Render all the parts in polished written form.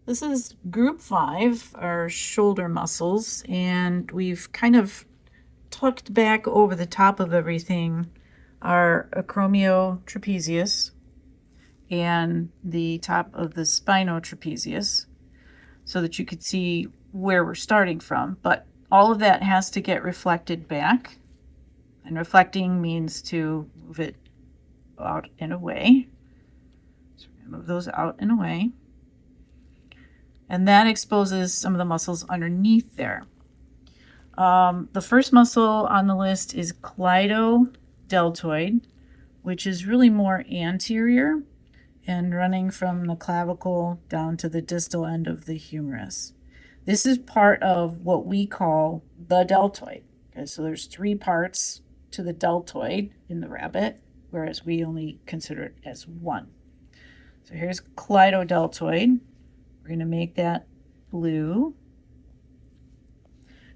This is group 5, our shoulder muscles, and we've kind of tucked back over the top of everything our acromiotrapezius and the top of the spinotrapezius so that you could see where we're starting from. But all of that has to get reflected back, and reflecting means to move it out and away. So we're going to move those out and away. And that exposes some of the muscles underneath there. The first muscle on the list is cleidodeltoid, which is really more anterior and running from the clavicle down to the distal end of the humerus. This is part of what we call the deltoid. Okay, so there's 3 parts to the deltoid in the rabbit, whereas we only consider it as 1. So here's cleidodeltoid. We're going to make that blue.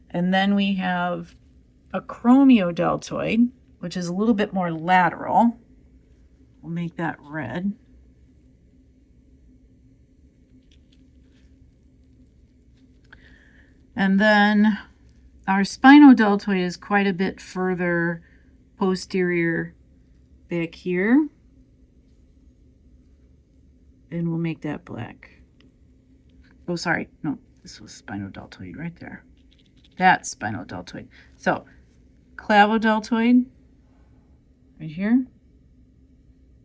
And then we have acromiodeltoid, which is a little bit more lateral. We'll make that red. And then our spinodeltoid is quite a bit further posterior back here. And we'll make that black. Oh, sorry. No, this was spinodeltoid right there. That's spinodeltoid. So, clavodeltoid right here.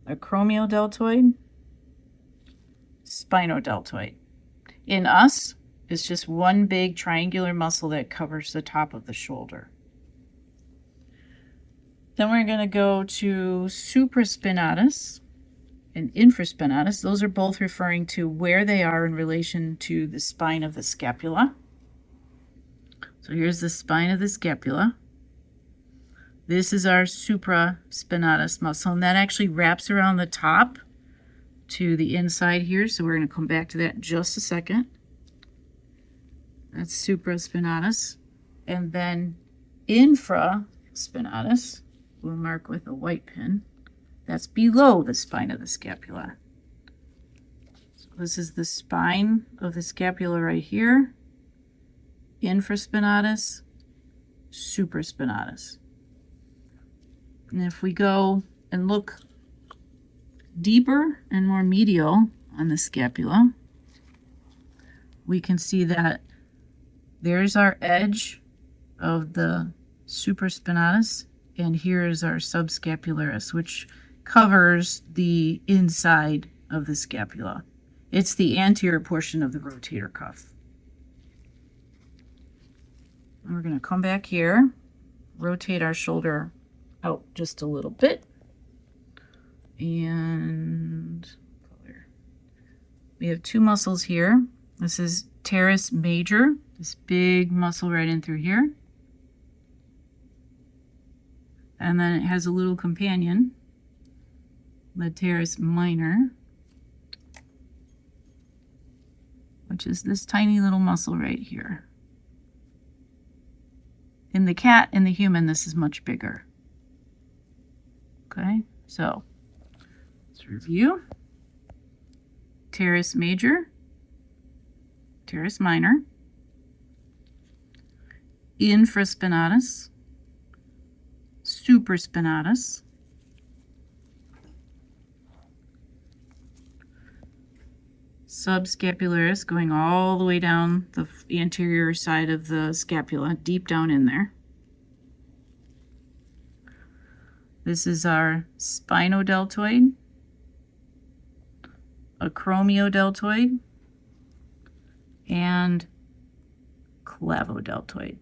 Acromiodeltoid. Spinodeltoid. In us, it's just one big triangular muscle that covers the top of the shoulder. Then we're going to go to supraspinatus and infraspinatus. Those are both referring to where they are in relation to the spine of the scapula. So here's the spine of the scapula. This is our supraspinatus muscle, and that actually wraps around the top to the inside here. So we're going to come back to that in just a second. That's supraspinatus. And then infraspinatus, we'll mark with a white pin. That's below the spine of the scapula. So this is the spine of the scapula right here. Infraspinatus, supraspinatus. And if we go and look deeper and more medial on the scapula, we can see that there's our edge of the supraspinatus, and here is our subscapularis, which covers the inside of the scapula. It's the anterior portion of the rotator cuff. And we're going to come back here, rotate our shoulder out just a little bit, and we have 2 muscles here. This is teres major, this big muscle right in through here. And then it has a little companion, the teres minor, which is this tiny little muscle right here. In the cat and the human, this is much bigger. Okay, so let's review. Teres major, teres minor, infraspinatus, supraspinatus, subscapularis, going all the way down the anterior side of the scapula, deep down in there. This is our spinodeltoid, acromiodeltoid, and clavodeltoid.